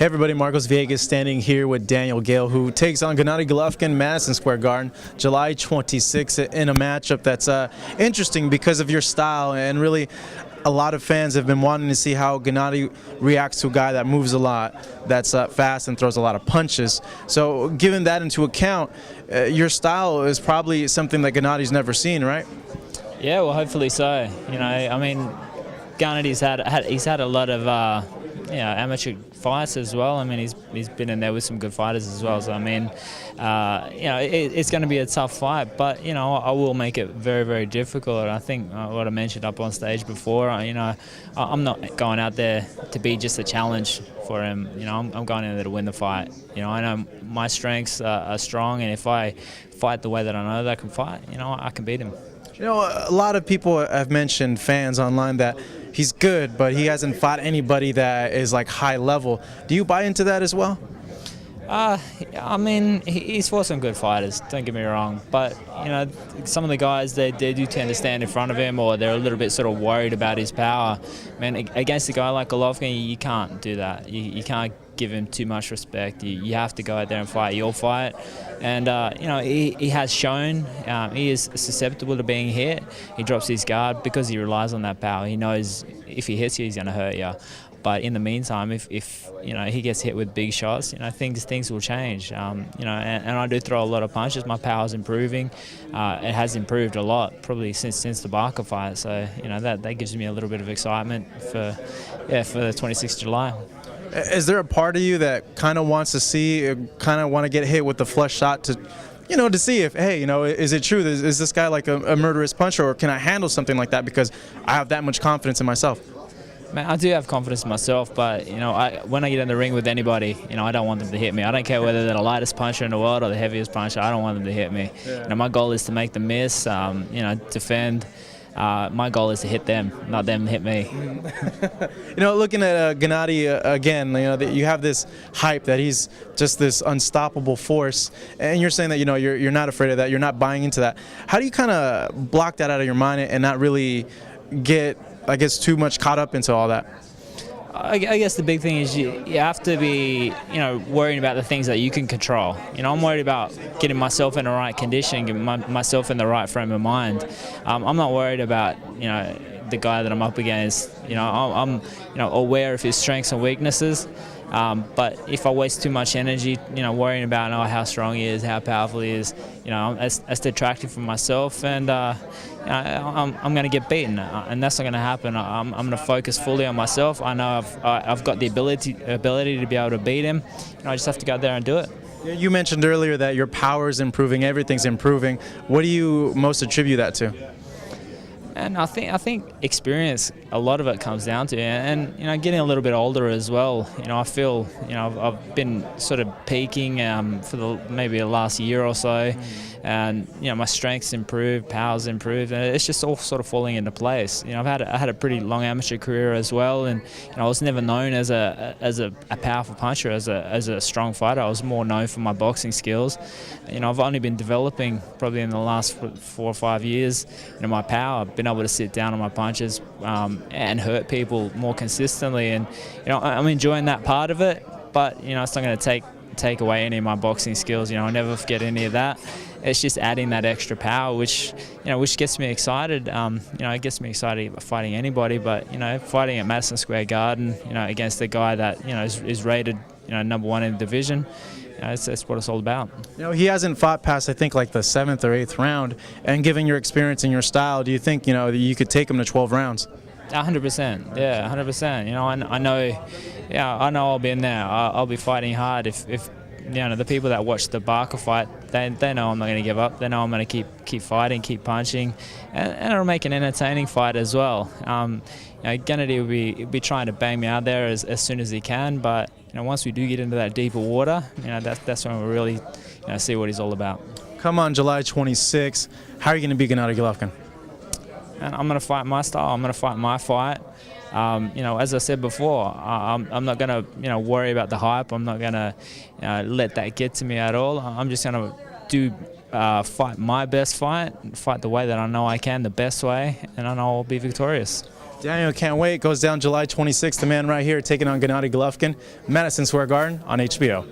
Hey everybody, Marcos Villegas standing here with Daniel Geale, who takes on Gennady Golovkin, Madison Square Garden, July 26th, in a matchup that's interesting because of your style, and really a lot of fans have been wanting to see how Gennady reacts to a guy that moves a lot, that's fast and throws a lot of punches. So given that into account, your style is probably something that Gennady's never seen, right? Yeah, well, hopefully so. You know, I mean, Gennady's had a lot of amateur fights as well. I mean, he's been in there with some good fighters as well. So I mean, it's going to be a tough fight, but you know, I will make it very, very difficult. I think what I mentioned up on stage before, I'm not going out there to be just a challenge for him. You know, I'm going in there to win the fight. You know, I know my strengths are strong, and if I fight the way that I know that I can fight, you know, I can beat him. You know, a lot of people have mentioned, fans online, that he's good, but he hasn't fought anybody that is like high level. Do you buy into that as well? I mean, he's fought some good fighters, don't get me wrong, but you know, some of the guys, they do tend to stand in front of him, or they're a little bit sort of worried about his power. I mean, against a guy like Golovkin, you can't do that. You can't give him too much respect. You have to go out there and fight your fight. And you know, he has shown he is susceptible to being hit. He drops his guard because he relies on that power. He knows if he hits you, he's going to hurt you. But in the meantime, if you know, he gets hit with big shots, you know, things will change. You know, and I do throw a lot of punches. My power's improving. It has improved a lot, probably since the Barker fight. So you know, that gives me a little bit of excitement for the 26th of July. Is there a part of you that kind of wants to see, kind of want to get hit with the flush shot to, you know, to see if, hey, you know, is it true? Is this guy like a murderous puncher, or can I handle something like that because I have that much confidence in myself? Man, I do have confidence in myself, but you know, when I get in the ring with anybody, you know, I don't want them to hit me. I don't care whether they're the lightest puncher in the world or the heaviest puncher. I don't want them to hit me. Yeah. You know, my goal is to make them miss. You know, defend. My goal is to hit them, not them hit me. You know, looking at Gennady again, you know, you have this hype that he's just this unstoppable force, and you're saying that, you know, you're not afraid of that, you're not buying into that. How do you kind of block that out of your mind and not really get, I guess, too much caught up into all that? I guess the big thing is you have to be, you know, worrying about the things that you can control. You know, I'm worried about getting myself in the right condition, getting myself in the right frame of mind. I'm not worried about, you know, the guy that I'm up against. You know, I'm you know, aware of his strengths and weaknesses. But if I waste too much energy, you know, worrying about how strong he is, how powerful he is, you know, that's detracting from myself, and you know, I'm going to get beaten, and that's not going to happen. I'm going to focus fully on myself. I know I've got the ability to be able to beat him. You know, I just have to go out there and do it. You mentioned earlier that your power is improving, everything's improving. What do you most attribute that to? And I think experience, a lot of it comes down to, and you know, getting a little bit older as well. You know, I feel, you know, I've been sort of peaking for maybe the last year or so, and you know, my strength's improved, power's improved, and it's just all sort of falling into place. You know, I had a pretty long amateur career as well, and you know, I was never known as a powerful puncher, as a strong fighter. I was more known for my boxing skills. You know, I've only been developing probably in the last 4 or 5 years, you know, my power. I've been able to sit down on my punches and hurt people more consistently, and you know, I'm enjoying that part of it. But you know, it's not going to take away any of my boxing skills. You know, I'll never forget any of that. It's just adding that extra power, which, you know, which gets me excited. You know, it gets me excited about fighting anybody, but you know, fighting at Madison Square Garden, you know, against a guy that, you know, is rated, you know, #1 in the division. You know, that's what it's all about. You know, he hasn't fought past, I think, like the 7th or 8th round. And given your experience and your style, do you think, you know, that you could take him to 12 rounds? 100%. Yeah, 100%. You know, I know. Yeah, I know I'll be in there. I'll be fighting hard. If you know, the people that watch the Barker fight, they know I'm not going to give up. They know I'm going to keep fighting, keep punching, and it'll make an entertaining fight as well. You know, Gennady will be trying to bang me out there as soon as he can, but you know, once we do get into that deeper water, you know, that's when we'll really, you know, see what he's all about. Come on, July 26th. How are you going to beat Gennady Golovkin? And I'm going to fight my style. I'm going to fight my fight. You know, as I said before, I'm not going to, you know, worry about the hype. I'm not going to let that get to me at all. I'm just going to fight my best fight the way that I know I can, the best way, and I know I'll be victorious. Daniel can't wait. Goes down July 26th. The man right here taking on Gennady Golovkin, Madison Square Garden on HBO.